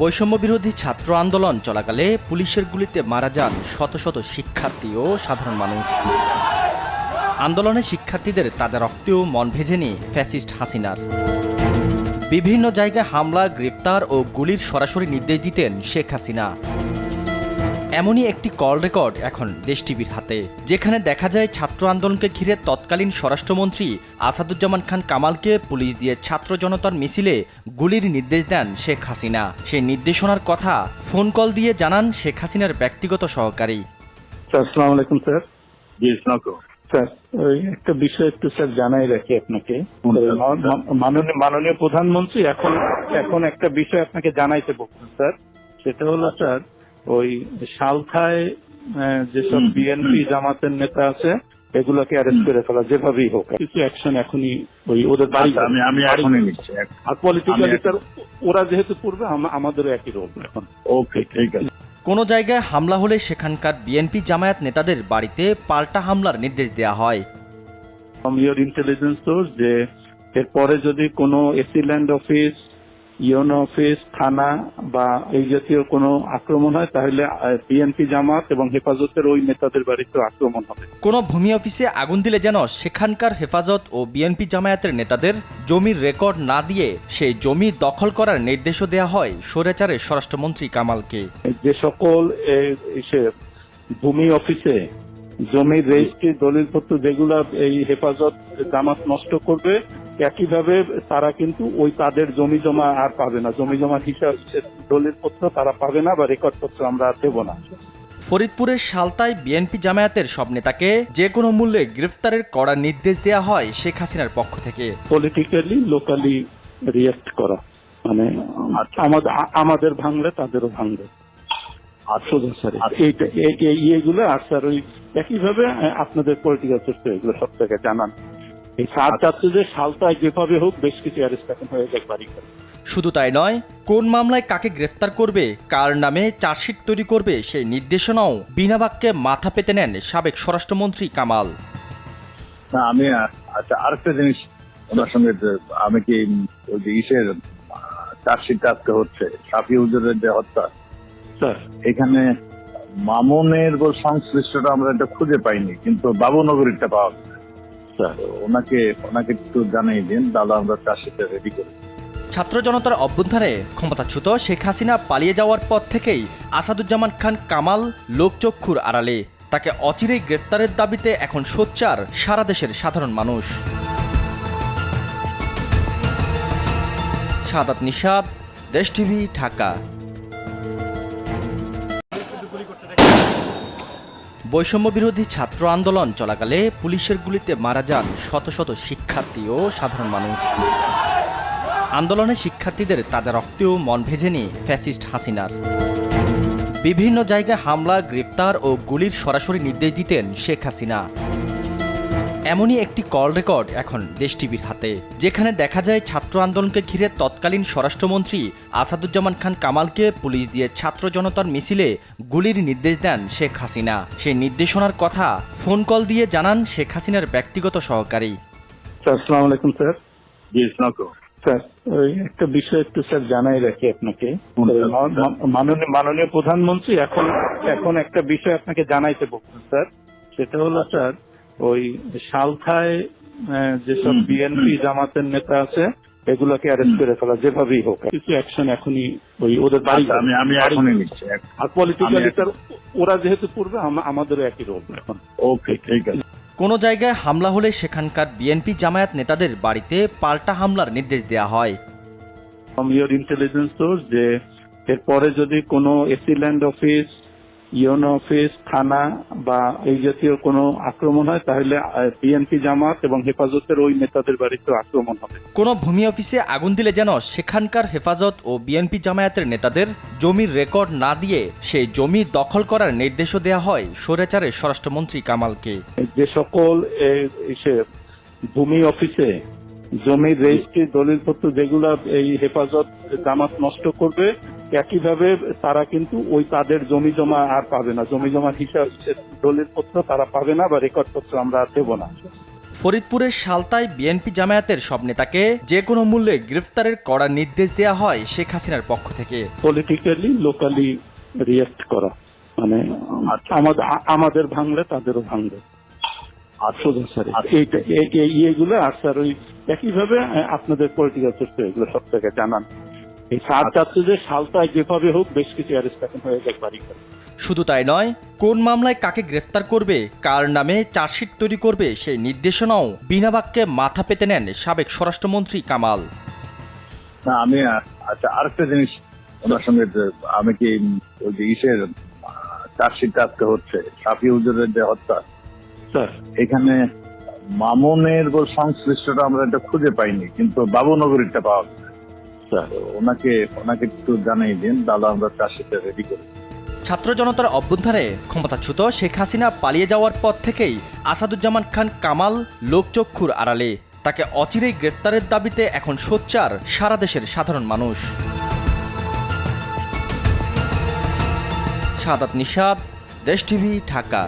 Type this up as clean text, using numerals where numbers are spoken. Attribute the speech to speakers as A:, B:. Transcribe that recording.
A: বৈষম্য বিরোধী ছাত্র আন্দোলন চলাকালে পুলিশের গুলিতে মারা যান শত শত শিক্ষার্থী ও সাধারণ মানুষ। আন্দোলনে শিক্ষার্থীদের তাজা রক্তেও মন ভেজেনি ফ্যাসিস্ট হাসিনার। বিভিন্ন জায়গায় হামলা, গ্রেপ্তার ও গুলির সরাসরি নির্দেশ দিতেন শেখ হাসিনা। এমনই একটি কল রেকর্ড এখন দেশ টিভির হাতে, যেখানে দেখা যায় ছাত্র আন্দোলনকে ঘিরে তৎকালীন স্বরাষ্ট্রমন্ত্রী আসাদুজ্জামান খান কামালকে পুলিশ দিয়ে ছাত্র জনতার মিছিলে গুলির নির্দেশ দেন শেখ হাসিনা। সেই নির্দেশনার কথা ফোন কল দিয়ে জানান শেখ হাসিনার ব্যক্তিগত সহকারী।
B: আসসালামু আলাইকুম স্যার। জি আসসালাম স্যার, ওই একটা বিষয় একটু স্যার জানাই রাখি আপনাকে। মাননীয় প্রধানমন্ত্রী এখন একটা বিষয় আপনাকে জানাইতে বলছেন স্যার। সেটা হলো স্যার, ওই সালথায় যেসব বিএনপি জামাতের নেতা আছে এগুলোকে অ্যারেস্ট করে ফেলা যেভাবেই হোক, কিছু অ্যাকশন এখনই ওই ওদের বাড়ি আমি এখনই নিচ্ছি। আর পলিটিক্যালি স্যার ওরা যেহেতু পূর্বে আমাদেরও একই রোল এখন। ওকে, ঠিক আছে।
A: কোনো জায়গায় হামলা হলে সেখানকার বিএনপি জামায়াত নেতাদের বাড়িতে পাল্টা হামলার নির্দেশ দেওয়া হয়।
B: ইউর ইন্টেলিজেন্স সোর্স যে এরপরে যদি কোনো AC land office, UNO office, থানা বা এই জাতীয় কোনো আক্রমণ হয় তাহলে বিএনপি জামাত এবং হেফাজতের ওই নেতাদের বাড়িতে আক্রমণ হবে।
A: কোনো ভূমি অফিসে আগুন দিলে যেন সেখানকার হেফাজত ও বিএনপি জামায়াতের নেতাদের জমির রেকর্ড না দিয়ে সেই জমি দখল করার নির্দেশও দেওয়া হয় স্বৈরাচারের স্বরাষ্ট্রমন্ত্রী কামালকে।
B: যে সকল ভূমি অফিসে জমির রেজিস্ট্রি, দলিলপত্র যেগুলা এই হেফাজত জামাত নষ্ট করবে, একইভাবে তারা কিন্তু ওই তাদের জমি জমা আর পাবে না। জমি জমা হিসাব, দলিলপত্র তারা পাবে না বা রেকর্ডপত্র আমরা আর দেব না।
A: ফরিদপুরের সালতায় বিএনপি জামায়াতের সব নেতাকে যে কোনো মূল্যে গ্রেফতারের কড়া নির্দেশ দেওয়া হয় শেখ হাসিনার পক্ষ থেকে।
B: পলিটিক্যালি লোকালি রিয়েক্ট করা, মানে আমাদের ভাঙলে তাদেরও ভাঙবে। এইগুলো আর স্যার ওই একইভাবে আপনাদের পলিটিক্যাল সিস্টেম এগুলো সব থেকে জানান। এই সার চাচ্ছে যে সালতায় যেভাবে হোক বেশ কিছু অ্যারেস্ট এখন হয়ে যায় বাড়ি করে।
A: শুধু তাই নয়, কোন মামলায় কাকে গ্রেফতার করবে, কার নামে চার্জশিট তৈরি করবে সেই নির্দেশনাও বিনা বাক্যে মাথা পেতে নেন সাবেক স্বরাষ্ট্রমন্ত্রী কামাল।
C: আমি আচ্ছা আরেকটা জিনিস ওনার সঙ্গে, আমি কি ওই যে ইসের চার্জশিটটা আজকে হচ্ছে শাফি হুজুরের যে হত্যা, এখানে মামুনের সংশ্লিষ্টটা আমরা এটা খুঁজে পাইনি, কিন্তু বাবুনগরীরটা পাওয়া গেছে। ওনাকে একটু জানিয়ে দিন, দাদা আমরা চার্জশিটটা রেডি করি।
A: ছাত্র জনতার অভ্যুত্থানে ক্ষমতাচ্যুত শেখ হাসিনা পালিয়ে যাওয়ার পর থেকেই আসাদুজ্জামান খান কামাল লোকচক্ষুর আড়ালে। তাকে অচিরেই গ্রেফতারের দাবিতে এখন সোচ্চার সারা দেশের সাধারণ মানুষ। সাদাত নিশাত, দেশ টিভি, ঢাকা। বৈষম্য বিরোধী ছাত্র আন্দোলন চলাকালে পুলিশের গুলিতে মারা যান শত শত শিক্ষার্থী ও সাধারণ মানুষ। আন্দোলনে শিক্ষার্থীদের তাজা রক্তেও মন ভেজেনি ফ্যাসিস্ট হাসিনার। বিভিন্ন জায়গায় হামলা, গ্রেপ্তার ও গুলির সরাসরি নির্দেশ দিতেন শেখ হাসিনা। এমনই একটি কল রেকর্ড এখন দেশ টিভির হাতে, যেখানে দেখা যায় ছাত্র আন্দোলনকে ঘিরে তৎকালীন স্বরাষ্ট্রমন্ত্রী আসাদুজ্জামান খান কামালকে পুলিশ দিয়ে ছাত্র জনতার মিছিলে গুলির নির্দেশ দেন শেখ হাসিনা। সেই নির্দেশনার কথা ফোন কল দিয়ে জানান শেখ হাসিনার ব্যক্তিগত সহকারী।
B: আসসালামু আলাইকুম স্যার। জি আসসালাম স্যার, ওই একটা বিষয় একটু স্যার জানাই রাখি আপনাকে। মাননীয় প্রধানমন্ত্রী এখন একটা বিষয় আপনাকে জানাইতে বলছেন স্যার। সেটা হলো স্যার, ওই সালথায় যেসব বিএনপি জামাতের নেতা আছে এগুলোকে অ্যারেস্ট করে ফেলা যেভাবেই হোক, কিছু অ্যাকশন এখনই ওই ওদের বাড়ি আমি এখনই নিচ্ছি। আর পলিটিক্যালি স্যার ওরা যেহেতু পূর্বে আমাদেরও একই রোল এখন। ওকে, ঠিক আছে।
A: কোনো জায়গায় হামলা হলে সেখানকার বিএনপি জামায়াত নেতাদের বাড়িতে পাল্টা হামলার নির্দেশ দেওয়া হয়।
B: ইউর ইন্টেলিজেন্স সোর্স যে এরপরে যদি কোনো AC land office, UNO office, থানা বা এই জাতীয় কোনো আক্রমণ হয় তাহলে বিএনপি জামাত এবং হেফাজতের ওই নেতাদের বাড়িতে আক্রমণ হবে।
A: কোনো ভূমি অফিসে আগুন দিলে যেন সেখানকার হেফাজত ও বিএনপি জামায়াতের নেতাদের জমির রেকর্ড না দিয়ে সেই জমি দখল করার নির্দেশও দেওয়া হয় স্বৈরাচারের স্বরাষ্ট্রমন্ত্রী কামালকে।
B: যে সকল ভূমি অফিসে জমির রেজিস্ট্রি, দলিলপত্র যেগুলা এই হেফাজত জামাত নষ্ট করবে, একইভাবে তারা কিন্তু ওই তাদের জমি জমা আর পাবে না। জমি জমা হিসাব, দলিলপত্র তারা পাবে না বা রেকর্ডপত্র আমরা আর দেব না।
A: ফরিদপুরের সালতায় বিএনপি জামায়াতের সব নেতাকে যে কোনো মূল্যে গ্রেফতারের কড়া নির্দেশ দেওয়া হয় শেখ হাসিনার পক্ষ থেকে।
B: পলিটিক্যালি লোকালি রিয়েক্ট করা, মানে আমাদের ভাঙলে তাদেরও ভাঙবে। এইগুলো আর স্যার ওই একইভাবে আপনাদের পলিটিক্যাল সোর্স এগুলো সব থেকে জানান। এই সার চাচ্ছে যে সালতায় যেভাবে হোক বেশ কিছু অ্যারেস্ট এখন হয়ে যায় বাড়ি।
A: শুধু তাই নয়, কোন মামলায় কাকে গ্রেফতার করবে, কার নামে চার্জশিট তৈরি করবে সেই নির্দেশনাও বিনা বাক্যে মাথা পেতে নেন সাবেক স্বরাষ্ট্রমন্ত্রী কামাল।
C: না আমি আচ্ছা আরেকটা জিনিস ওনার সঙ্গে, আমি কি ওই যে ইসের চার্জশিটটা আজকে হচ্ছে সাফি হুজুরের যে হত্যা,
B: স্যার
C: এখানে মামুনের সংশ্লিষ্টটা আমরা এটা খুঁজে পাইনি, কিন্তু বাবুনগরীরটা পাওয়া গেছে। স্যার ওনাকে একটু জানাই দিন, দাদা আমরা চার্জশিটটা রেডি করি।
A: ছাত্র জনতার অভ্যুত্থানে ক্ষমতাচ্যুত শেখ হাসিনা পালিয়ে যাওয়ার পর থেকেই আসাদুজ্জামান খান কামাল লোকচক্ষুর আড়ালে। তাকে অচিরেই গ্রেফতারের দাবিতে এখন সোচ্চার সারা দেশের সাধারণ মানুষ। সাদাত নিশাত, দেশ টিভি, ঢাকা।